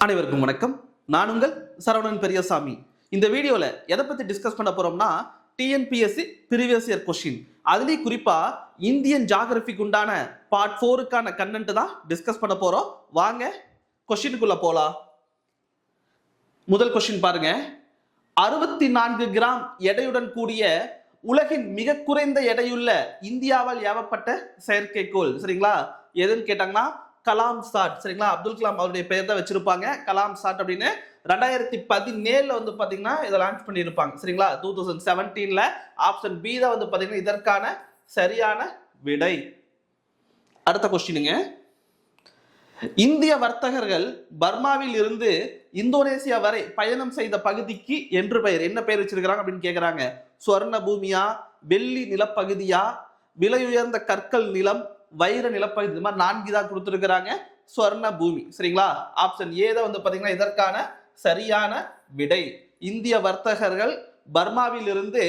அனைவருக்கும் வணக்கம். நான் உங்கள் சரவணன் பெரியசாமி. இந்த வீடியோல எதை பத்தி டிஸ்கஸ் பண்ண போறோம்னா டிஎன்பிஎஸ்சி ப்ரீவியஸ் இயர் கொஸ்டின், அதுலயும் குறிப்பா இந்தியன் ஜியோகிராஃபிக்கு உண்டான பார்ட் 4க்கான கண்டென்ட் தான் டிஸ்கஸ் பண்ண போறோம். வாங்க கொஸ்டினுக்குள்ள போலாம். முதல் கொஸ்டின் பாருங்க. 64 கிராம் எடையுடன் கூடிய உலகின் மிக குறைந்த எடையுள்ள இந்தியாவால் ஏவப்பட்ட செயற்கைக்கோள் சரிங்களா எதுன்னு கேட்டாங்கன்னா கலாம் சாட் சரிங்களா. அப்துல் கலாம் அவருடைய பெயர் தான் வச்சிருப்பாங்க, கலாம் சாட் அப்படின்னு. 2017 வந்து பாத்தீங்கன்னா இதை லான்ச் பண்ணியிருப்பாங்க சரிங்களா. 2017 ஆப்ஷன் பி தான் வந்து பாத்தீங்கன்னா இதற்கான சரியான விடை. அடுத்த கொஸ்டினுங்க. இந்திய வர்த்தகர்கள் பர்மாவில் இருந்து இந்தோனேசியா வரை பயணம் செய்த பகுதிக்கு என்று பெயர் என்ன பெயர் வச்சிருக்கிறாங்க அப்படின்னு கேக்குறாங்க. சுவர்ண பூமியா, வெள்ளி நிலப்பகுதியா, விலையுயர்ந்த கற்கள் நிலம், வைர நிலப்பகுதி, இந்த மாதிரி 4 தான் கொடுத்திருக்கிறாங்க. சுவர்ண பூமி சரிங்களா. ஆப்ஷன் ஏ தான் வந்து பாத்தீங்கன்னா இதற்கான சரியான விடை. இந்திய வர்த்தகர்கள் பர்மாவில் இருந்து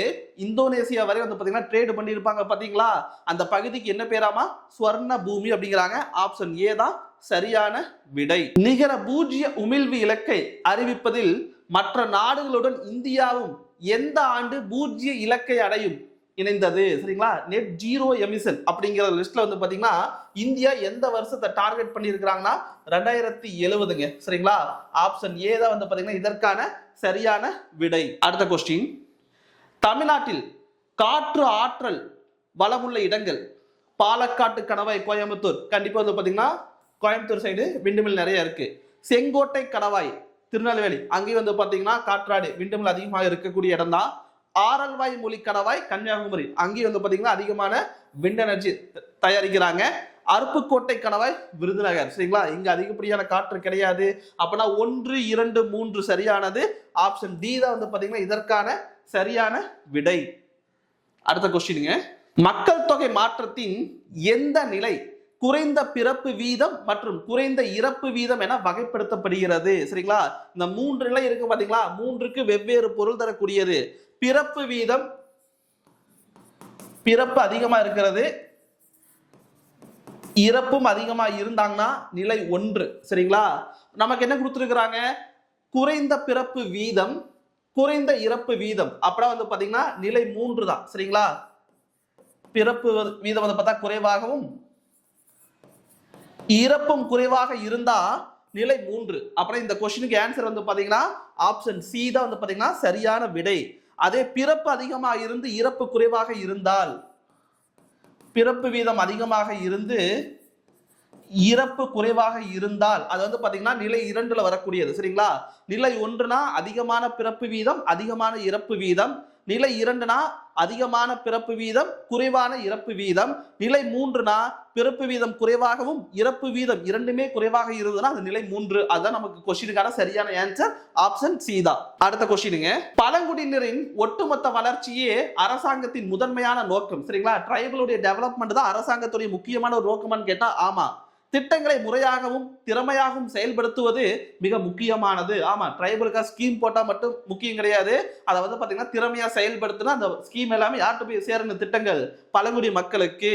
இந்தோனேசியா வரை வந்து பாத்தீங்கன்னா ட்ரேட் பண்ணியிருப்பாங்க பாத்தீங்களா, அந்த பகுதிக்கு என்ன பேராமா சுவர்ண பூமி அப்படிங்கிறாங்க. ஆப்ஷன் ஏ தான் சரியான விடை. நிகர பூஜ்ய உமிழ்வு இலக்கை அறிவிப்பதில் மற்ற நாடுகளுடன் இந்தியாவும் எந்த ஆண்டு பூஜ்ய இலக்கை அடையும் இணைந்தது சரிங்களா. நெட் ஜீரோ எமிஷன் அப்படிங்கிற லிஸ்ட்ல வந்து பாத்தீங்கன்னா இந்தியா எந்த வருஷத்தை டார்கெட் பண்ணியிருக்கிறாங்கன்னா 2070ங்க சரிங்களா. ஆப்ஷன் ஏ தான் வந்து பாத்தீங்கன்னா இதற்கான சரியான விடை. அடுத்த கொஸ்டின். தமிழ்நாட்டில் காற்று ஆற்றல் வளமுள்ள இடங்கள் பாலக்காட்டு, கணவாய், கோயம்புத்தூர். கண்டிப்பா வந்து பாத்தீங்கன்னா கோயம்புத்தூர் சைடு விண்டுமில் நிறைய இருக்கு. செங்கோட்டை, கணவாய், திருநெல்வேலி, அங்கேயும் வந்து பாத்தீங்கன்னா காற்றாடு விண்டுமில் அதிகமாக இருக்கக்கூடிய இடம் தான். ஆரல்வாய் மொழி கணவாய், கன்னியாகுமரி, அங்கேயும் வந்து பாத்தீங்கன்னா அதிகமான விண்ட் எனர்ஜி தயாரிக்கிறாங்க. அருப்புக்கோட்டை கணவாய், விருதுநகர் சரிங்களா. இங்க அதிகப்படியான காற்று கிடையாது. அப்பனா 1, 2, 3 சரியானது. ஆப்ஷன் டி தான் வந்து பாத்தீங்கன்னா இதற்கான சரியான விடை. அடுத்த கொஸ்டினுங்க. மக்கள் தொகை மாற்றத்தின் எந்த நிலை குறைந்த பிறப்பு வீதம் மற்றும் குறைந்த இறப்பு வீதம் என வகைப்படுத்தப்படுகிறது சரிங்களா. இந்த 3 நிலை இருக்கு பாத்தீங்களா, 3க்கு வெவ்வேறு பொருள் தரக்கூடியது. பிறப்பு வீதம், பிறப்பு அதிகமா இருக்கிறது, இறப்பும் அதிகமா இருந்தாங்கன்னா நிலை 1 சரிங்களா. நமக்கு என்ன கொடுத்துருக்காங்க, குறைந்த பிறப்பு வீதம், குறைந்த இறப்பு வீதம், அப்புறம் வந்து பாத்தீங்கன்னா நிலை 3 தான் சரிங்களா. பிறப்பு வீதம் வந்து பார்த்தா குறைவாகவும் இறப்பும் குறைவாக இருந்தா நிலை 3. அப்புறம் இந்த கொஸ்டினுக்கு ஆன்சர் வந்து பாத்தீங்கன்னா ஆப்ஷன் சி தான் வந்து பாத்தீங்கன்னா சரியான விடை. அதே பிறப்பு அதிகமாக இருந்து இறப்பு குறைவாக இருந்தால், பிறப்பு வீதம் அதிகமாக இருந்து இறப்பு குறைவாக இருந்தால் அது வந்து பாத்தீங்கன்னா நிலை 2ல வரக்கூடியது சரிங்களா. நிலை 1னா அதிகமான பிறப்பு வீதம், அதிகமான இறப்பு வீதம். நிலை 2னா அதிகமான பிறப்பு வீதம், குறைவான இறப்பு வீதம். நிலை 3னா பிறப்பு வீதம் குறைவாகவும் இறப்பு வீதம் இரண்டுமே குறைவாக இருந்ததுன்னா அது நிலை 3. அதுதான் நமக்கு கொஸ்டினுக்கான சரியான ஆன்சர். ஆப்ஷன் சி தான். அடுத்த கொஸ்டினுங்க. பழங்குடியினரின் ஒட்டுமொத்த வளர்ச்சியே அரசாங்கத்தின் முதன்மையான நோக்கம் சரிங்களா. ட்ரைபலுடைய டெவலப்மெண்ட் தான் அரசாங்கத்துடைய முக்கியமான ஒரு நோக்கமான்னு கேட்டா ஆமா. திட்டங்களை முறையாகவும் திறமையாகவும் செயல்படுத்துவது மிக முக்கியமானது. ஆமா, ட்ரைபலுக்கா ஸ்கீம் போட்டா மட்டும் முக்கியம் கிடையாது. அதை வந்து பாத்தீங்கன்னா திறமையா செயல்படுத்தினா அந்த ஸ்கீம் எல்லாமே யார்கிட்ட போய் சேரணும், திட்டங்கள் பழங்குடி மக்களுக்கு.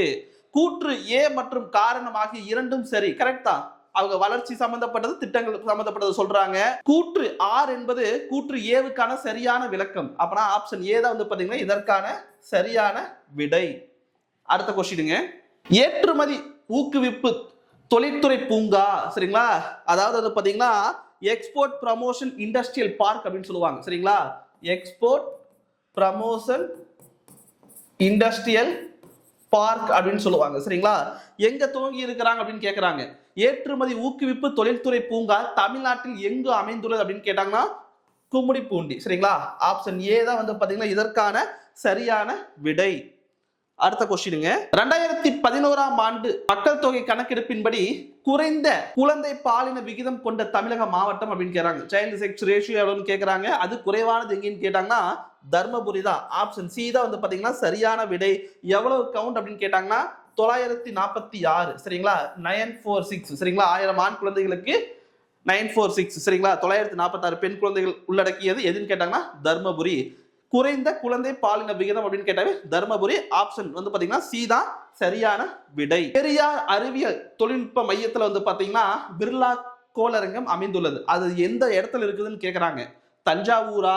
கூற்று ஏ மற்றும் காரணம் ஆகிய இரண்டும் சரி, கரெக்ட் தான். அவங்க வளர்ச்சி சம்பந்தப்பட்டது, திட்டங்கள் சம்பந்தப்பட்டது சொல்றாங்க. கூற்று ஆர் என்பது கூற்று ஏவுக்கான சரியான விளக்கம். அப்பனா ஆப்ஷன் ஏ தான் வந்து பாத்தீங்கன்னா இதற்கான சரியான விடை. அடுத்த கொஸ்டினுங்க. ஏற்றுமதி ஊக்குவிப்பு தொழில்துறை பூங்கா சரிங்களா. அதாவது வந்து பாத்தீங்கன்னா எக்ஸ்போர்ட் ப்ரமோஷன் இண்டஸ்ட்ரியல் பார்க் அப்படின்னு சொல்லுவாங்க சரிங்களா. எக்ஸ்போர்ட் ப்ரமோஷன் இண்டஸ்ட்ரியல் பார்க் அப்படின்னு சொல்லுவாங்க சரிங்களா. எங்க துவங்கி இருக்கிறாங்க அப்படின்னு கேக்குறாங்க. ஏற்றுமதி ஊக்குவிப்பு தொழில்துறை பூங்கா தமிழ்நாட்டில் எங்கு அமைந்துள்ளது அப்படின்னு கேட்டாங்கன்னா கும்மிடிப்பூண்டி சரிங்களா. ஆப்ஷன் ஏ தான் வந்து பாத்தீங்கன்னா இதற்கான சரியான விடை. அடுத்த கொஸ்டினுங்க. 2011ஆம் ஆண்டு மக்கள் தொகை கணக்கெடுப்பின்படி குறைந்த குழந்தை பாலின விகிதம் கொண்ட தமிழக மாவட்டம் அப்படின்னு கேக்குறாங்க. சைல்டு செக்ஸ் ரேஷியோ எவ்வளவுன்னு கேக்குறாங்க. அது குறைவானது எங்கன்னு கேட்டாங்கன்னா தர்மபுரி தான். ஆப்ஷன் சி தான் வந்து பாத்தீங்கன்னா சரியான விடை. எவ்வளவு கவுண்ட் அப்படின்னு கேட்டாங்கன்னா 946 சரிங்களா. 946 சரிங்களா. 1000 ஆண் குழந்தைகளுக்கு 946 சரிங்களா. 946 பெண் குழந்தைகள் உள்ளடக்கியது எதுன்னு கேட்டாங்கன்னா தர்மபுரி. குறைந்த குழந்தை பாலின விகிதம் அப்படின்னு கேட்டாவே தர்மபுரி. ஆப்ஷன் வந்து பாத்தீங்கன்னா சி தான் சரியான விடை. பெரியார் அறிவியல் தொழில்நுட்ப மையத்துல வந்து பாத்தீங்கன்னா பிர்லா கோளரங்கம் அமைந்துள்ளது. அது எந்த இடத்துல இருக்குதுன்னு கேக்குறாங்க. தஞ்சாவூரா,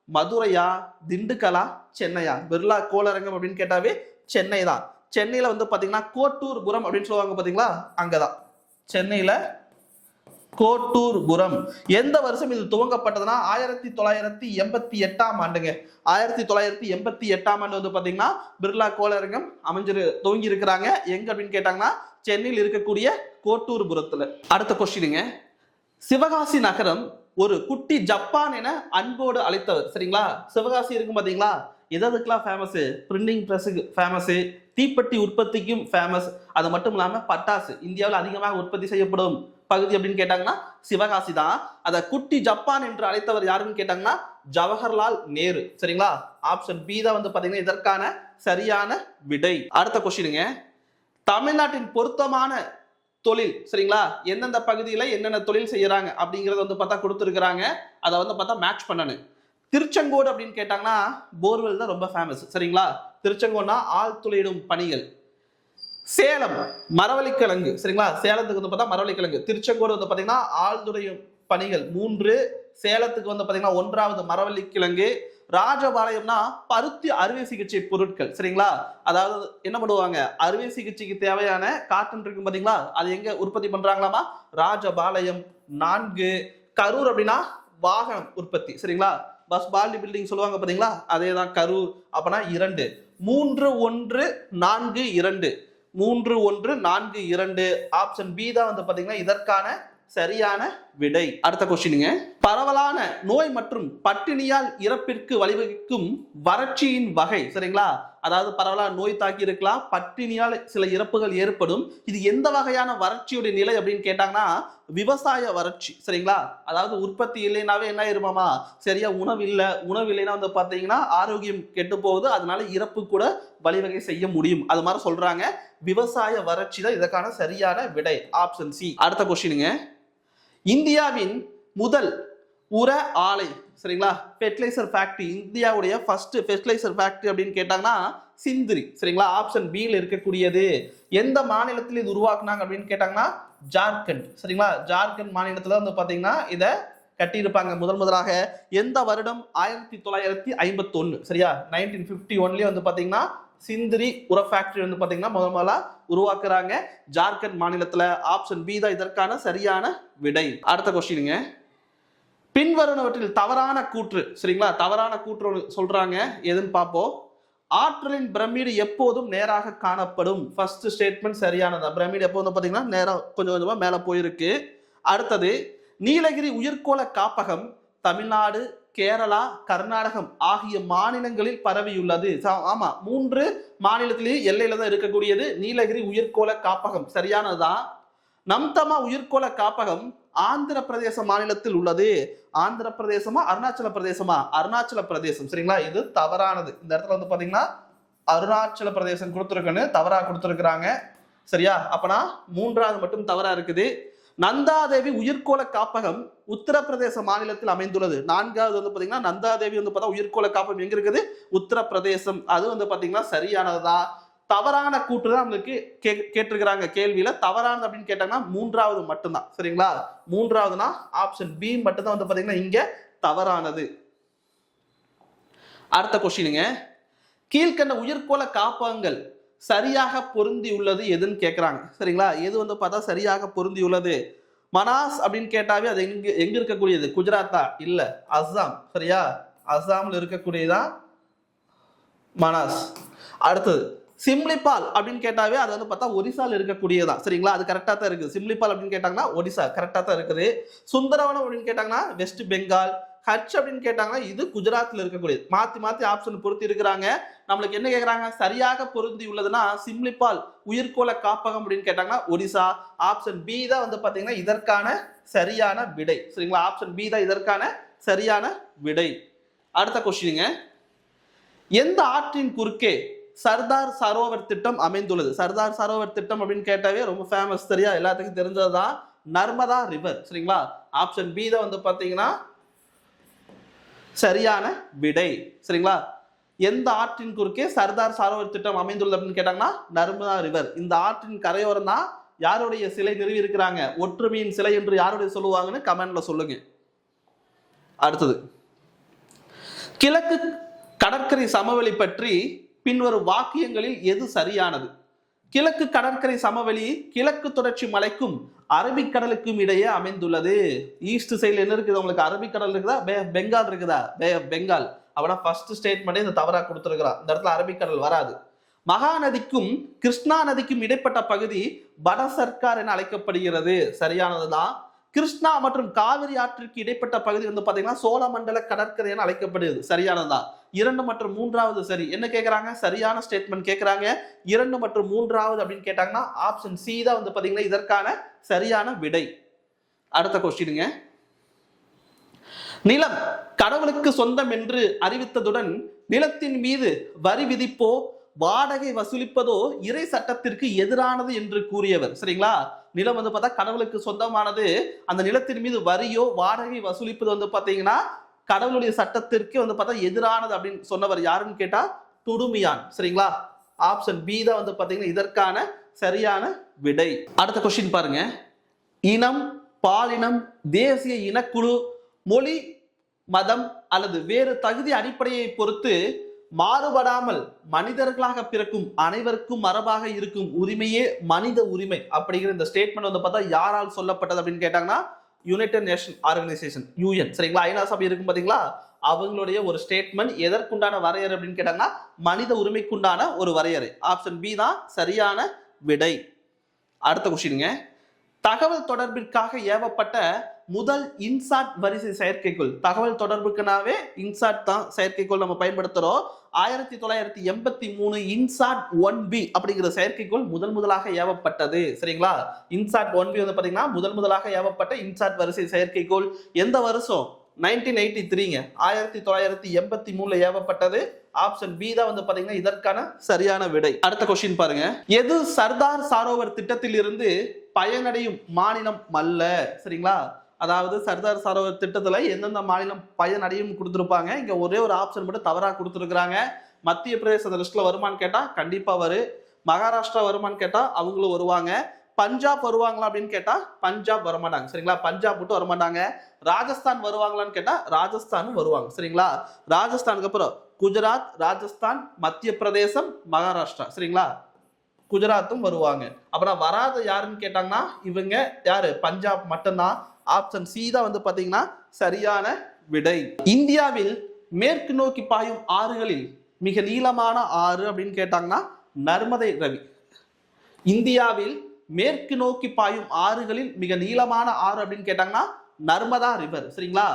மதுரையா, திண்டுக்கலா, சென்னையா? பிர்லா கோளரங்கம் அப்படின்னு கேட்டாவே சென்னை தான். சென்னையில வந்து பாத்தீங்கன்னா கோட்டூர்புரம் அப்படின்னு சொல்லுவாங்க பாத்தீங்களா, அங்கதான். சென்னையில கோட்டூர்புரம். எந்த வருஷம் இது துவங்கப்பட்டதுன்னா 1988 ஆண்டுங்க. 1988 ஆண்டு வந்து பாத்தீங்கன்னா பிர்லா கோளரங்கம் துவங்கி இருக்கிறாங்க. எங்க அப்படின்னு கேட்டாங்கன்னா சென்னையில் இருக்கக்கூடிய கோட்டூர்புரத்துல. அடுத்த கொஸ்டினுங்க, சிவகாசி நகரம் ஒரு குட்டி ஜப்பான் என அன்போடு அழைத்தவர். சரிங்களா, சிவகாசி இருக்கும் பாத்தீங்களா, எதுக்கெல்லாம் ஃபேமஸ்? பிரிண்டிங் பிரஸுக்கு ஃபேமஸ், தீப்பெட்டி உற்பத்திக்கும் ஃபேமஸ். அது மட்டும் இல்லாம பட்டாசு இந்தியாவில் அதிகமாக உற்பத்தி செய்யப்படும் பகுதி அப்படின்னு கேட்டாங்கன்னா சிவகாசி தான். அத குட்டி ஜப்பான் என்று அழைத்தவர் யாருன்னு கேட்டாங்கன்னா ஜவஹர்லால் நேரு. சரிங்களா, ஆப்ஷன் பி தான் வந்து பாத்தீங்கன்னா இதற்கான சரியான விடை. அடுத்த கொஸ்டினுங்க, தமிழ்நாட்டின் பொருத்தமான தொழில். சரிங்களா, எந்தெந்த பகுதியில என்னென்ன தொழில் செய்யறாங்க அப்படிங்கறத வந்து பார்த்தா கொடுத்துருக்காங்க. அதை வந்து பார்த்தா மேட்ச் பண்ணணும். திருச்செங்கோடு அப்படின்னு கேட்டாங்கன்னா போர்வெல் தான் ரொம்ப ஃபேமஸ். சரிங்களா, திருச்செங்கோடுனா ஆழ்துளையிடும் பணிகள். சேலம் மரவள்ளிக்கிழங்கு. சரிங்களா, சேலத்துக்கு வந்து பார்த்தா மரவள்ளிக்கிழங்கு. திருச்செங்கோடு வந்து பாத்தீங்கன்னா ஆழ்துளையும் பணிகள் 3. சேலத்துக்கு வந்து பாத்தீங்கன்னா 1வது மரவள்ளிக்கிழங்கு. ராஜபாளையம்னா பருத்தி அறுவை சிகிச்சை பொருட்கள். சரிங்களா, அதாவது என்ன பண்ணுவாங்க, அறுவை சிகிச்சைக்கு தேவையான காட்டன் இருக்கும் பாத்தீங்களா, அது எங்க உற்பத்தி பண்றாங்களாமா? ராஜபாளையம். 4. கரூர் அப்படின்னா வாகனம் உற்பத்தி. சரிங்களா, பஸ் பாடி பில்டிங் சொல்லுவாங்க பாத்தீங்களா, அதேதான் கரூர். அப்பனா 2. 3, 1, 4, 2. 3, 1, 4, 2. ஆப்ஷன் பி தான் வந்து பாத்தீங்கன்னா இதற்கான சரியான விடை. அடுத்த கொஸ்டினுங்க, பரவலான நோய் மற்றும் பட்டினியால் இறப்பிற்கு வழிவகுக்கும் வறட்சியின் வகை. சரிங்களா, அதாவது பரவலான நோய் தாக்கி இருக்கலாம், பட்டினியால் சில இறப்புகள் ஏற்படும். இது எந்த வகையான வறட்சியுடைய நிலை அப்படின்னு கேட்டாங்கன்னா விவசாய வறட்சி. சரிங்களா, அதாவது உற்பத்தி இல்லைனாவே என்ன ஆயிருமாமா, சரியா உணவு இல்லைன்னா வந்து பாத்தீங்கன்னா ஆரோக்கியம் கெட்டு போகுது, அதனால இறப்பு கூட வழிவகை செய்ய முடியும். அது மாதிரி சொல்றாங்க. விவசாய வறட்சி தான் இதற்கான சரியான விடை. Option C. அடுத்த கொஸ்டினுங்க, இந்தியாவின் முதல் உர ஆலை. சரிங்களா, ஃபெர்டிலைசர் ஃபேக்டரி. இந்தியாவுடைய ஃபர்ஸ்ட் ஃபெர்டிலைசர் ஃபேக்டரி அப்படின்னு கேட்டாங்கன்னா சிந்திரி. சரிங்களா, ஆப்ஷன் பி ல இருக்கக்கூடியது. எந்த மாநிலத்தில் இது உருவாக்குனாங்க அப்படின்னு கேட்டாங்கன்னா ஜார்க்கண்ட். சரிங்களா, ஜார்க்கண்ட் மாநிலத்துல வந்து பாத்தீங்கன்னா இத கட்டியிருப்பாங்க முதலாக. எந்த வருடம்? 1951. சரியா, 1951 வந்து பாத்தீங்கன்னா சிந்திரி உர ஃபேக்டரி வந்து பாத்தீங்கன்னா முதல்ல உருவாக்குறாங்க ஜார்க்கண்ட் மாநிலத்துல. ஆப்ஷன் பி தான் இதற்கான சரியான விடை. அடுத்த கொஸ்டினுங்க, பின்வருவனவற்றில் தவறான கூற்று. சரிங்களா, தவறான கூற்று சொல்றாங்க, எதுன்னு பார்ப்போம். ஆற்றலின் பிரமிடு எப்போதும் நேராக காணப்படும். ஃபர்ஸ்ட் ஸ்டேட்மெண்ட் சரியானதா? பிரமிடு எப்போ வந்து பாத்தீங்கன்னா நேரா கொஞ்சம் கொஞ்சமா மேல போயிருக்கு. அடுத்தது, நீலகிரி உயிர்கோள காப்பகம் தமிழ்நாடு, கேரளா, கர்நாடகம் ஆகிய மாநிலங்களில் பரவியுள்ளது. ஆமா, 3 மாநிலத்திலேயே எல்லையில தான் இருக்கக்கூடியது நீலகிரி உயிர்கோள காப்பகம். சரியானதுதான். நம்தமா உயிர்கோள காப்பகம் ஆந்திர பிரதேச மாநிலத்தில் உள்ளது. ஆந்திர பிரதேசமா அருணாச்சல பிரதேசமா? அருணாச்சல பிரதேசம். சரிங்களா, இது தவறானது. இந்த இடத்துல வந்து பாத்தீங்கன்னா அருணாச்சல பிரதேசம் கொடுத்துருக்குன்னு தவறா கொடுத்துருக்காங்க. சரியா, அப்பனா 3வது மட்டும் தவறா இருக்குது. நந்தாதேவி உயிர்கோள காப்பகம் உத்தரப்பிரதேச மாநிலத்தில் அமைந்துள்ளது. 4வது வந்து பாத்தீங்கன்னா நந்தாதேவி வந்து பார்த்தா உயிர்கோள காப்பகம் எங்க இருக்குது? உத்தரப்பிரதேசம். அது வந்து பாத்தீங்கன்னா சரியானதுதான். தவறான கூற்று தான் நம்மளுக்கு கேட்டிருக்கிறாங்க கேள்வியில. தவறானது அப்படின்னு கேட்டாங்கன்னா 3வது மட்டும்தான். சரிங்களா, 3வதுனா ஆப்ஷன் பி மட்டும் தான் வந்து பாத்தீங்கன்னா இங்க தவறானது. அடுத்த கொஸ்டினுங்க, கீழ்கண்ட உயிர்கோள காப்பகங்கள் சரியாக பொருந்தி உள்ளது எதுன்னு கேட்கிறாங்க. சரிங்களா, எது வந்து பார்த்தா சரியாக பொருந்தி உள்ளது? மனாஸ் அப்படின்னு கேட்டாவே அது எங்க இருக்கக்கூடியது? குஜராத்தா? இல்ல, அஸ்ஸாம். சரியா, அஸ்ஸாம்ல இருக்கக்கூடியதான் மனாஸ். அடுத்தது, சிம்லிபால் அப்படின்னு கேட்டாவே அது வந்து பார்த்தா ஒரிசால இருக்கக்கூடியதான். சரிங்களா, அது கரெக்டா தான் இருக்குது. சிம்லிபால் அப்படின்னு கேட்டாங்கன்னா ஒடிசா கரெக்டா தான் இருக்குது. சுந்தரவனம் அப்படின்னு கேட்டாங்கன்னா வெஸ்ட் பெங்கால். ஹட்ச் அப்படின்னு கேட்டாங்கன்னா இது குஜராத்ல இருக்கக்கூடியது. மாத்தி ஆப்ஷன் பொருத்தி இருக்கிறாங்க. நம்மளுக்கு என்ன கேட்கறாங்க? சரியாக பொருந்தி உள்ளதுன்னா சிம்லிபால் உயிர்கோள காப்பகம் அப்படின்னு கேட்டாங்கன்னா ஒடிசா. ஆப்ஷன் பி தான் வந்து பாத்தீங்கன்னா இதற்கான சரியான விடை. சரிங்களா, ஆப்ஷன் பி தான் இதற்கான சரியான விடை. அடுத்த கொஸ்டினுங்க, எந்த ஆற்றின் குறுக்கே சர்தார் சரோவர் திட்டம் அமைந்துள்ளது? சர்தார் சரோவர் திட்டம் அப்படின்னு கேட்டாவே ரொம்ப ஃபேமஸ். சரியா, எல்லாத்துக்கும் தெரிஞ்சதுதான் நர்மதா ரிவர். சரிங்களா, ஆப்ஷன் பி தான் வந்து பாத்தீங்கன்னா சரியான விடை. சரிங்களா, எந்த ஆற்றின் குறுக்கே சர்தார் சரோவர் திட்டம் அமைந்துள்ளது அப்படின்னு கேட்டாங்கன்னா நர்மதா ரிவர். இந்த ஆற்றின் கரையோரம் தான் யாருடைய சிலை நிறுவி இருக்கிறாங்க? ஒற்றுமையின் சிலை என்று யாருடைய சொல்லுவாங்கன்னு கமெண்ட்ல சொல்லுங்க. அடுத்தது, கிழக்கு கடற்கரை சமவெளி பற்றி பின்வரும் வாக்கியங்களில் எது சரியானது? கிழக்கு கடற்கரை சமவெளி கிழக்கு தொடர்ச்சி மலைக்கும் அரபிக்கடலுக்கும் இடையே அமைந்துள்ளது. ஈஸ்ட் சைடுல என்ன இருக்குது உங்களுக்கு? அரபிக்கடல் இருக்குதா, பெங்கால் இருக்குதா? பெங்கால். அப்படின்னா ஃபர்ஸ்ட் ஸ்டேட்மெண்ட் இந்த தவறா கொடுத்துருக்கிறான். இந்த இடத்துல அரபிக்கடல் வராது. மகாநதிக்கும் கிருஷ்ணா நதிக்கும் இடைப்பட்ட பகுதி வட சர்க்கார் என அழைக்கப்படுகிறது. சரியானதுதான். கிருஷ்ணா மற்றும் காவிரி ஆற்றிற்கு இடைப்பட்ட பகுதி வந்து பாத்தீங்கன்னா சோழமண்டல கடற்கரை என அழைக்கப்படுது. சரியானதுதான். 2 மற்றும் 3வது சரி. என்ன கேட்கறாங்க? சரியான ஸ்டேட்மெண்ட் கேட்கறாங்க. 2 மற்றும் 3வது அப்படின்னு கேட்டாங்கன்னா ஆப்ஷன் சி தான் வந்து பாத்தீங்கன்னா இதற்கான சரியான விடை. அடுத்த கொஸ்டினுங்க. நிலம் கடவுளுக்கு சொந்தம் என்று அறிவித்ததுடன் நிலத்தின் மீது வரி விதிப்போ வாடகை வசூலிப்பதோ இறை சட்டத்திற்கு எதிரானது என்று கூறியவர். சரிங்களா? நிலம் வந்து பார்த்தா கடவுளுக்கு சொந்தமானது. அந்த நிலத்தின் மீது வரியோ வாடகை வசூலிப்பது வந்து பாத்தீங்கன்னா கடவுளுடைய சட்டத்திற்கு வந்து பார்த்தா எதிரானது அப்படின்னு சொன்னவர் யாருன்னு கேட்டா துடுமியான். சரிங்களா? ஆப்ஷன் பி தான் வந்து பாத்தீங்கன்னா இதற்கான சரியான விடை. அடுத்த கொஸ்டின் பாருங்க. இனம், பாலினம், தேசிய இனக்குழு, மொழி, மதம் அல்லது வேறு தகுதி அடிப்படையை பொறுத்து மாறுபடாமல் மனிதர்களாக பிறக்கும் அனைவருக்கும் மரபாக இருக்கும் உரிமையே மனித உரிமை அப்படிங்கிற இந்த ஸ்டேட்மெண்ட் வந்து பார்த்தா யாரால் சொல்லப்பட்டது அப்படின்னு கேட்டாங்கன்னா யுனைடெட் நேஷன் ஆர்கனைசேஷன், UN. சரிங்களா? ஐநா சபை இருக்கும் பாத்தீங்களா, அவங்களுடைய ஒரு ஸ்டேட்மெண்ட். எதற்குண்டான வரையறை அப்படின்னு கேட்டாங்கன்னா மனித உரிமைக்குண்டான ஒரு வரையறை. ஆப்ஷன் பி தான் சரியான விடை. அடுத்த கொஸ்டினுங்க. தகவல் தொடர்பிற்காக ஏவப்பட்ட முதல் இன்சாட் வரிசை செயற்கைக்கோள். தகவல் தொடர்புக்குனாவே இன்சாட் தான் செயற்கைக்கோள் நம்ம பயன்படுத்துறோம். 1983 இன்சாட் 1B அப்படிங்கிற செயற்கைக்கோள் முதலாக ஏவப்பட்டது. சரிங்களா? இன்சாட் 1B வந்து பாத்தீங்கன்னா முதலாக ஏவப்பட்ட இன்சாட் வரிசை செயற்கைக்கோள் எந்த வருஷம்? 1983ங்க. 1983 ஏவப்பட்டது. ஆப்ஷன் பி தான் வந்து பாத்தீங்கன்னா இதற்கான சரியான விடை. அடுத்த கொஸ்டின் பாருங்க. எது சர்தார் சரோவர் திட்டத்தில் இருந்து பயனடையும் மாநிலம் அல்ல? சரிங்களா? அதாவது சர்தார் சரோவர் திட்டத்துல எந்தெந்த மாநிலம் பயனடையும் கொடுத்திருப்பாங்க. இங்க ஒரே ஒரு ஆப்ஷன் மட்டும் தவறா கொடுத்திருக்காங்க. மத்திய பிரதேச லிஸ்ட்ல வருமானு கேட்டா கண்டிப்பா வரும். மகாராஷ்டிரா வருமானு கேட்டா அவங்களும் வருவாங்க. பஞ்சாப் வருவாங்களா அப்படின்னு கேட்டா பஞ்சாப் வரமாட்டாங்க. சரிங்களா? பஞ்சாப் மட்டும் வரமாட்டாங்க. ராஜஸ்தான் வருவாங்களான்னு கேட்டா ராஜஸ்தானும் வருவாங்க. சரிங்களா? ராஜஸ்தானுக்கு அப்புறம் குஜராத், ராஜஸ்தான், மத்திய பிரதேசம், மகாராஷ்டிரா. சரிங்களா? குஜராத்தும் வருவாங்க. அப்புறம் வராத யாருன்னு கேட்டாங்கன்னா இவங்க யாரு? பஞ்சாப் மட்டும்தான். ஆப்ஷன் சி தான் வந்து பாத்தீங்கன்னா சரியான விடை. இந்தியாவில் மேற்கு நோக்கி பாயும் ஆறுகளில் மிக நீளமான ஆறு அப்படின்னு கேட்டாங்கன்னா நர்மதை ரவி. இந்தியாவில் மேற்கு நோக்கி பாயும் ஆறுகளில் மிக நீளமான ஆறு அப்படின்னு கேட்டாங்கன்னா நர்மதா ரிவர். சரிங்களா?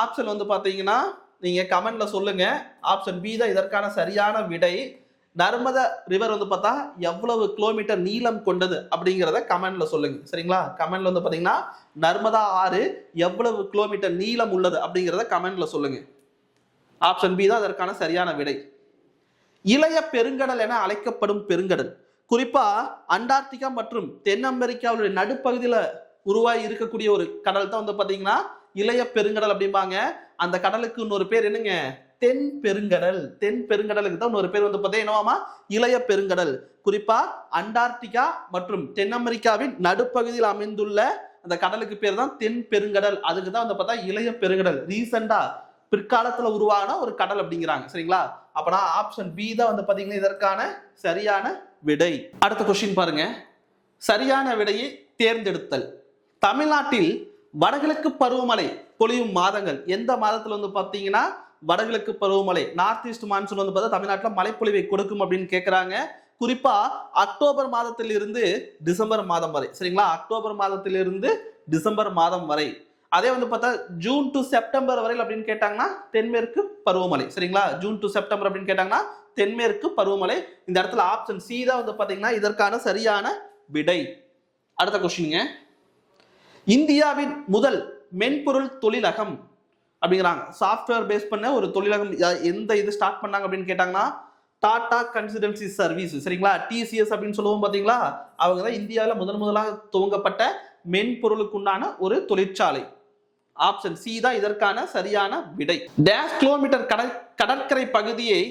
ஆப்ஷன் வந்து பாத்தீங்கன்னா நீங்க கமெண்ட்ல சொல்லுங்க. ஆப்ஷன் பி தான் இதற்கான சரியான விடை. நர்மதா ரிவர் வந்து பார்த்தா எவ்வளவு கிலோமீட்டர் நீளம் கொண்டது அப்படிங்கிறத கமெண்ட்ல சொல்லுங்க. சரிங்களா? கமெண்ட்ல வந்து பாத்தீங்கன்னா நர்மதா ஆறு எவ்வளவு கிலோமீட்டர் நீளம் உள்ளது அப்படிங்கிறத கமெண்ட்ல சொல்லுங்க. ஆப்ஷன் பி தான் அதற்கான சரியான விடை. இளைய பெருங்கடல் என அழைக்கப்படும் பெருங்கடல் குறிப்பா அண்டார்டிகா மற்றும் தென் அமெரிக்காவுடைய நடுப்பகுதியில உருவாகி இருக்கக்கூடிய ஒரு கடல் தான் வந்து பாத்தீங்கன்னா இளைய பெருங்கடல் அப்படிம்பாங்க. அந்த கடலுக்கு இன்னொரு பேர் என்னங்க? தென் பெருங்கடல். தென் பெருங்கடலுக்கு தான் ஒரு பேர் வந்து பார்த்தீங்கன்னா இளைய பெருங்கடல். குறிப்பா அண்டார்டிகா மற்றும் தென் அமெரிக்காவின் நடுப்பகுதியில் அமைந்துள்ள அந்த கடலுக்கு பேர் தான் தென் பெருங்கடல். அதுக்கு தான் வந்து பார்த்தா இளைய பெருங்கடல். ரீசெண்டா பிற்காலத்துல உருவான ஒரு கடல் அப்படிங்கிறாங்க. சரிங்களா? அப்பனா ஆப்ஷன் பி தான் வந்து பாத்தீங்கன்னா இதற்கான சரியான விடை. அடுத்த கொஸ்டின் பாருங்க. சரியான விடையை தேர்ந்தெடுத்தல். தமிழ்நாட்டில் வடகிழக்கு பருவமழை பொழியும் மாதங்கள் எந்த மாதத்துல வந்து பாத்தீங்கன்னா வடகிழக்கு பருவமழை நார்த் ஈஸ்ட் மான்சூன் வந்து பார்த்தா தமிழ்நாட்டில் மழைப்பொழிவை கொடுக்கும் அப்படின்னு கேட்கிறாங்க. குறிப்பா அக்டோபர் மாதத்திலிருந்து டிசம்பர் மாதம் வரை. சரிங்களா? அக்டோபர் மாதத்திலிருந்து டிசம்பர் மாதம் வரை. அதே வந்து பார்த்தா ஜூன் டு செப்டம்பர் வரையில் அப்படின்னு கேட்டாங்கன்னா தென்மேற்கு பருவமழை. சரிங்களா? ஜூன் டு செப்டம்பர் அப்படின்னு கேட்டாங்கன்னா தென்மேற்கு பருவமழை. இந்த இடத்துல ஆப்ஷன் சி தான் வந்து பாத்தீங்கன்னா இதற்கான சரியான விடை. அடுத்த கொஸ்டின்ங்க. இந்தியாவின் முதல் மென்பொருள் தொழிலகம் அப்படிங்கிறாங்க. சாஃப்ட்வேர் பேஸ் பண்ண ஒரு தொழிலகம் எந்த இது ஸ்டார்ட் பண்ணாங்க அப்படின்னு கேட்டாங்கன்னா டாடா கன்சல்டன்சி சர்வீஸ். சரிங்களா? TCS அப்படின்னு சொல்லுவோம் பாத்தீங்களா, அவங்க தான் இந்தியாவில் முதலாக துவங்கப்பட்ட மென்பொருளுக்குண்டான ஒரு தொழிற்சாலை. ஆப்ஷன் சி தான் இதற்கான சரியான விடை. டேஷ் கிலோமீட்டர் கடற்கரை பகுதியை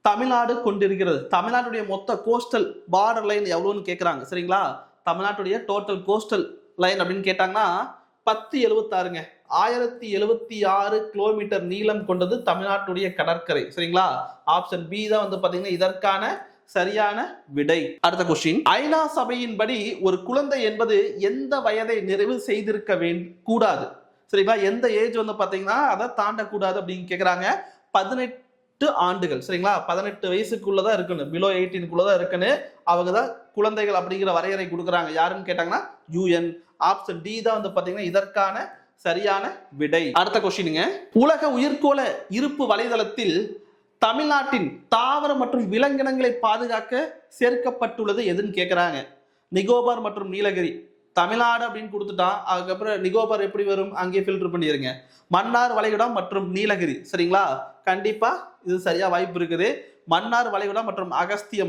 தமிழ்நாடு கொண்டிருக்கிறது. தமிழ்நாட்டுடைய மொத்த கோஸ்டல் பார்டர் லைன் எவ்வளவுன்னு கேட்கிறாங்க. சரிங்களா? தமிழ்நாட்டுடைய டோட்டல் கோஸ்டல் லைன் அப்படின்னு கேட்டாங்கன்னா 1076ங்க. 1076 கிலோமீட்டர் நீளம் கொண்டது தமிழ்நாட்டுடைய கடற்கரை. சரிங்களா? ஆப்ஷன் பி தான் வந்து பாத்தீங்கன்னா இதற்கான சரியான விடை. அடுத்த கொஸ்டின், ஐநா சபையின்படி ஒரு குழந்தை என்பது எந்த வயதை நிறைவு செய்திருக்க கூடாது? சரிங்களா? எந்த ஏஜ் வந்து பாத்தீங்கன்னா அதை தாண்டக்கூடாது அப்படின்னு கேக்குறாங்க. 18 ஆண்டுகள். சரிங்களா? 18 வயசுக்குள்ளதான் இருக்கணும், பிலோ 18 இருக்கணும். அவங்க தான் குழந்தைகள் அப்படிங்கிற வரையறை கொடுக்குறாங்க. யாருன்னு கேட்டாங்கன்னா யூஎன். ஆப்ஷன் டி தான் வந்து பாத்தீங்கன்னா இதற்கான சரியான விடை. அடுத்த கொஸ்டினுங்க, உலக உயிர்கோள இருப்பு வலைதளத்தில் தமிழ்நாட்டின் தாவர மற்றும் விலங்கினங்களை பாதுகாக்க சேர்க்கப்பட்டுள்ளது எதுன்னு கேட்கிறாங்க. நிகோபார் மற்றும் நீலகிரி. தமிழ்நாடு அப்படின்னு கொடுத்துட்டான், அதுக்கப்புறம் நிகோபார் எப்படி வரும், அங்கேயே ஃபில்டர் பண்ணிடுங்க. மன்னார் வளைகுடா மற்றும் நீலகிரி. சரிங்களா? கண்டிப்பா இது சரியா வாய்ப்பு இருக்குது. மன்னார் வளைகுடா மற்றும் அகஸ்திய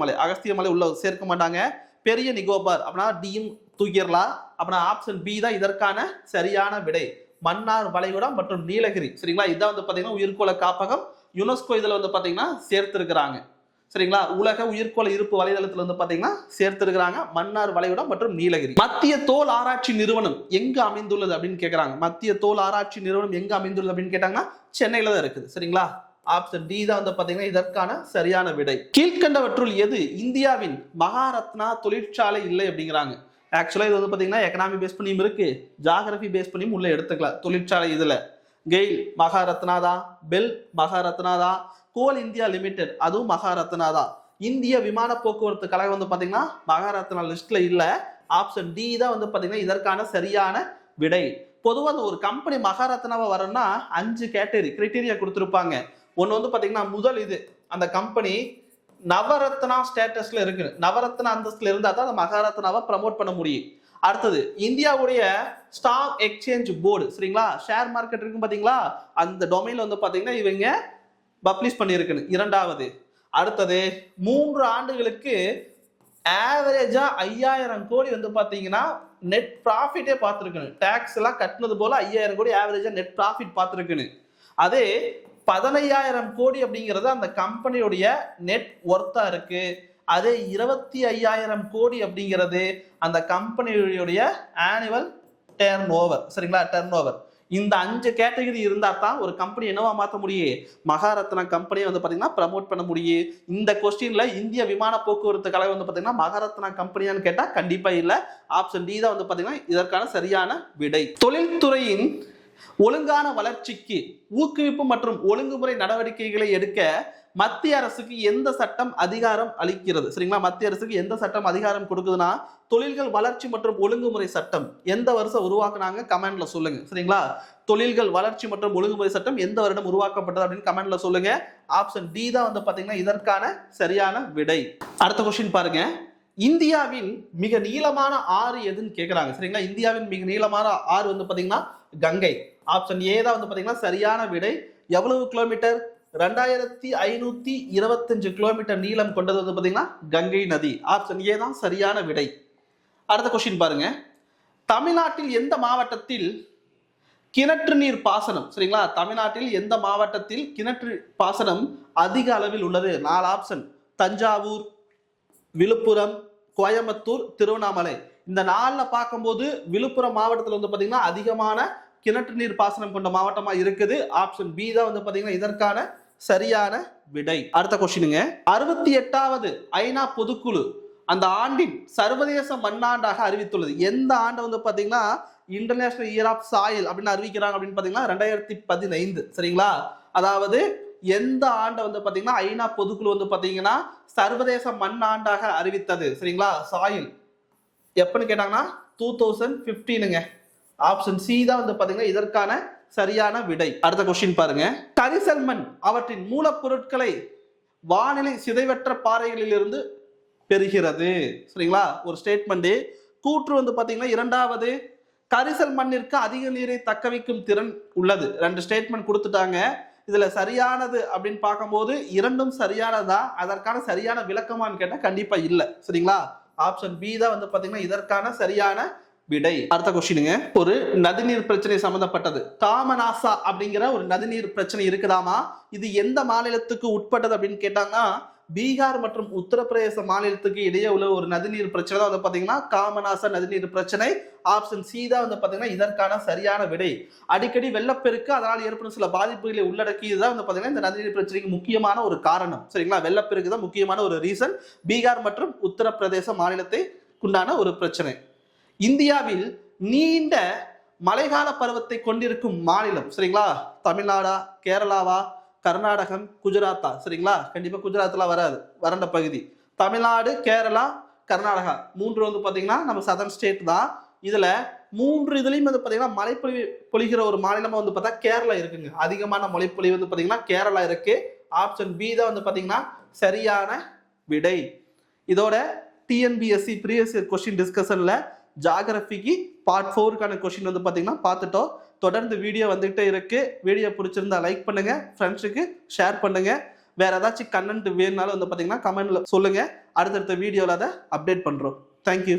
மலை உள்ள சேர்க்க மாட்டாங்க. பெரிய நிகோபார் அப்படின்னா டியும் தூக்கிடலாம். அப்படின்னா ஆப்ஷன் பி தான் இதற்கான சரியான விடை. மன்னார் வளைகுடா மற்றும் நீலகிரி. சரிங்களா? இதான் வந்து பாத்தீங்கன்னா உயிர்கோள காப்பகம். யுனெஸ்கோ இதுல வந்து பாத்தீங்கன்னா சேர்த்திருக்கிறாங்க. சரிங்களா? உலக உயிர்கோள இருப்பு வலைதளத்துல வந்து பாத்தீங்கன்னா சேர்த்திருக்கிறாங்க மன்னார் வளைகுடா மற்றும் நீலகிரி. மத்திய தோல் ஆராய்ச்சி நிறுவனம் எங்க அமைந்துள்ளது அப்படின்னு கேக்குறாங்க. மத்திய தோல் ஆராய்ச்சி நிறுவனம் எங்க அமைந்துள்ளது அப்படின்னு கேட்டாங்கன்னா சென்னையில தான் இருக்குது. சரிங்களா? ஆப்ஷன் டி தான் வந்து பாத்தீங்கன்னா இதற்கான சரியான விடை. கீழ்கண்டவற்றுள் எது இந்தியாவின் மகாரத்னா தொழிற்சாலை இல்லை அப்படிங்கிறாங்க. ஆக்சுவலா இது வந்து பாத்தீங்கன்னா எக்கனாமி பேஸ் பண்ணியும் இருக்கு, ஜியோகிராபி பேஸ் பண்ணியும் உள்ள எடுத்துக்கலாம். தொழிற்சாலை இதுல கெயில் மகாரத்னா தான், பெல் மகாரத்னா தான், கோல் இந்தியா லிமிடெட் அதுவும் மகாரத்னா தான். இந்திய விமான போக்குவரத்து கழகம் வந்து பாத்தீங்கன்னா மகாரத்னா லிஸ்ட்ல இல்ல. ஆப்ஷன் டி தான் வந்து பாத்தீங்கன்னா இதற்கான சரியான விடை. பொதுவாக ஒரு கம்பெனி மகாரத்னாவை வரணும்னா 5 கேட்டகரி கிரைட்டீரியா கொடுத்துருப்பாங்க. ஒன்னு வந்து பாத்தீங்கன்னா முதல் இது அந்த கம்பெனி நவரத்னா ஸ்டேட்டஸ்ல இருக்கு, நவரத்னா அந்தஸ்துல இருந்தா தான் அந்த மகாரத்னாவை ப்ரமோட் பண்ண முடியும். அடுத்தது இந்தியாவுடைய ஸ்டாக் எக்ஸ்சேஞ்ச் போர்டு. சரிங்களா? ஷேர் மார்க்கெட் இருக்கு பாத்தீங்களா, அந்த டொமைன்ல வந்து பாத்தீங்கன்னா இவங்க பப்ளிஷ் பண்ணியிருக்குன்னு. இரண்டாவது, அடுத்தது 3 ஆண்டுகளுக்கு ஆவரேஜா 5000 கோடி வந்து பாத்தீங்கன்னா நெட் ப்ராஃபிட்டே பார்த்துருக்குன்னு. டாக்ஸ் எல்லாம் கட்டினது போல 5000 கோடி ஆவரேஜா நெட் ப்ராஃபிட் பார்த்துருக்குன்னு. அதே 15000 கோடி அப்படிங்கிறது அந்த கம்பெனியுடைய நெட் ஒர்த்தா இருக்கு. அதே 25,000 கோடி அப்படிங்கிறது அந்த கம்பெனியுடைய ஆனுவல் டர்ன் ஓவர். சரிங்களா? Turn over. இந்த 5 கேட்டகரி இருந்தா தான் ஒரு கம்பெனி என்னவா மாற்ற முடியும், மகாரத்னா கம்பெனியை வந்து பாத்தீங்கன்னா ப்ரமோட் பண்ண முடியும். இந்த கொஸ்டின்ல இந்திய விமான போக்குவரத்து கழகம் வந்து பாத்தீங்கன்னா மகாரத்னா கம்பெனியான்னு கேட்டா கண்டிப்பா இல்ல. ஆப்ஷன் டி தான் வந்து பாத்தீங்கன்னா இதற்கான சரியான விடை. தொழில்துறையின் ஒழுங்கான வளர்ச்சிக்கு ஊக்குவிப்பு மற்றும் ஒழுங்குமுறை நடவடிக்கைகளை எடுக்க மத்திய அரசுக்கு எந்த சட்டம் அதிகாரம் அளிக்கிறது? சரிங்களா? மத்திய அரசுக்கு எந்த சட்டம் அதிகாரம் கொடுக்குதுன்னா தொழில்கள் வளர்ச்சி மற்றும் ஒழுங்குமுறை சட்டம். எந்த வருஷம் உருவாக்குனாங்க கமெண்ட்ல சொல்லுங்க. சரிங்களா? தொழில்கள் வளர்ச்சி மற்றும் ஒழுங்குமுறை சட்டம் எந்த வருடம் உருவாக்கப்பட்டது அப்படின்னு கமெண்ட்ல சொல்லுங்க. ஆப்ஷன் டி தான் வந்து பாத்தீங்கன்னா இதற்கான சரியான விடை. அடுத்த கொஸ்டின் பாருங்க, இந்தியாவின் மிக நீளமான ஆறு எதுன்னு கேக்குறாங்க. சரிங்களா? இந்தியாவின் மிக நீளமான ஆறு வந்து பாத்தீங்கன்னா கங்கை. ஆப்ஷன் ஏ தான் வந்து பாத்தீங்கன்னா சரியான விடை. எவ்வளவு கிலோமீட்டர்? 2525 கிலோமீட்டர் நீளம் கொண்டது வந்து பாத்தீங்கன்னா கங்கை நதி. ஆப்ஷன் ஏ தான் சரியான விடை. அடுத்த கொஸ்டின் பாருங்க, தமிழ்நாட்டில் எந்த மாவட்டத்தில் கிணற்று நீர் பாசனம்? சரிங்களா? தமிழ்நாட்டில் எந்த மாவட்டத்தில் கிணற்று பாசனம் அதிக அளவில் உள்ளது? 4 ஆப்ஷன்: தஞ்சாவூர், விழுப்புரம், கோயம்புத்தூர், திருவண்ணாமலை. இந்த 4ல பார்க்கும்போது விழுப்புரம் மாவட்டத்தில் வந்து பாத்தீங்கன்னா அதிகமான கிணற்று நீர் பாசனம் கொண்ட மாவட்டமா இருக்குது. ஆப்ஷன் பி தான் வந்து பாத்தீங்கன்னா இதற்கான சரியான விடை. அடுத்த கொஸ்டினுங்க, 68வது ஐநா பொதுக்குழு அந்த ஆண்டின் சர்வதேச மண்ணாண்டாக அறிவித்துள்ளது. எந்த ஆண்டு வந்து பாத்தீங்கன்னா இன்டர்நேஷனல் இயர் ஆஃப் சாயில் அப்படின்னு அறிவிக்கிறாங்க அப்படின்னு பாத்தீங்கன்னா 2015. சரிங்களா? அதாவது எந்த ஆண்டை வந்து பாத்தீங்கன்னா ஐநா பொதுக்குழு வந்து பாத்தீங்கன்னா சர்வதேச மண்ணாண்டாக அறிவித்தது? சரிங்களா? சாயில் எப்பன்னு கேட்டாங்கன்னா 2015ங்க. ஆப்ஷன் சி தான் வந்து பாத்தீங்கன்னா இதற்கான சரியான விடை. அடுத்த கொஸ்டின் பாருங்க, கரிசல் மண் அவற்றின் மூலப்பொருட்களை வானிலை சிதைவற்ற பாறைகளில் இருந்து பெறுகிறது. சரிங்களா? ஒரு ஸ்டேட்மெண்ட். கூற்று வந்து பாத்தீங்கன்னா இரண்டாவது, கரிசல் மண்ணிற்கு அதிக நீரை தக்க வைக்கும் திறன் உள்ளது. 2 ஸ்டேட்மெண்ட் கொடுத்துட்டாங்க. இதுல சரியானது அப்படின்னு பார்க்கும்போது இரண்டும் சரியானதா, அதற்கான சரியான விளக்கமான்னு கேட்டா கண்டிப்பா இல்ல. சரிங்களா? ஆப்ஷன் பி தான் வந்து பாத்தீங்கன்னா இதற்கான சரியான விடை. அடுத்த கொஸ்டினுங்க, ஒரு நதிநீர் பிரச்சனை சம்பந்தப்பட்டது. காமனாசா அப்படிங்கிற ஒரு நதிநீர் பிரச்சனை இருக்குதாமா. இது எந்த மாநிலத்துக்கு உட்பட்டது அப்படின்னு கேட்டாங்கன்னா பீகார் மற்றும் உத்தரப்பிரதேச மாநிலத்துக்கு இடையே உள்ள ஒரு நதிநீர் பிரச்சனை தான் வந்து பாத்தீங்கன்னா காமனாச நதிநீர் பிரச்சனை. ஆப்ஷன் சி தான் வந்து பாத்தீங்கன்னா இதற்கான சரியான விடை. அடிக்கடி வெள்ளப்பெருக்கு அதனால் ஏற்படும் சில பாதிப்புகளை உள்ளடக்கியதுதான் வந்து பாத்தீங்கன்னா இந்த நதிநீர் பிரச்சனைக்கு முக்கியமான ஒரு காரணம். சரிங்களா, வெள்ளப்பெருக்கு தான் முக்கியமான ஒரு ரீசன். பீகார் மற்றும் உத்தரப்பிரதேச மாநிலத்தை உண்டான ஒரு பிரச்சனை. இந்தியாவில் நீண்ட மழைக்கால பருவத்தை கொண்டிருக்கும் மாநிலம் சரிங்களா, தமிழ்நாடா, கேரளாவா, கர்நாடகம், குஜராத்தா? சரிங்களா, கண்டிப்பா குஜராத்ல வராது, வறண்ட பகுதி. தமிழ்நாடு, கேரளா, கர்நாடகா மூன்று வந்து பாத்தீங்கன்னா நம்ம சதர்ன் ஸ்டேட் தான். இதுல மூன்று இதுலயும் வந்து பாத்தீங்கன்னா மழை பொழிகிற ஒரு மாநிலமா வந்து பார்த்தா கேரளா இருக்குங்க. அதிகமான மழைப்பொழிவு வந்து பாத்தீங்கன்னா கேரளா இருக்கு. ஆப்ஷன் பி தான் வந்து பாத்தீங்கன்னா சரியான விடை. இதோட டிஎன்பிஎஸ்சி ப்ரீவியஸ் இயர் கொஸ்டின் டிஸ்கஷன்ல ஜாகிரபிக்கு பார்ட் 4க்கான கொஸ்டின் வந்து பாத்தீங்கன்னா பார்த்துட்டோம். தொடர்ந்து வீடியோ வந்துகிட்டே இருக்கு. வீடியோ பிடிச்சிருந்தா லைக் பண்ணுங்க, ஃப்ரெண்ட்ஸுக்கு ஷேர் பண்ணுங்க. வேற ஏதாச்சும் கண்டென்ட் வேணும்னாலும் வந்து பாத்தீங்கன்னா கமெண்ட்ல சொல்லுங்க. அடுத்தடுத்த வீடியோல அதை அப்டேட் பண்றோம். தேங்க்யூ.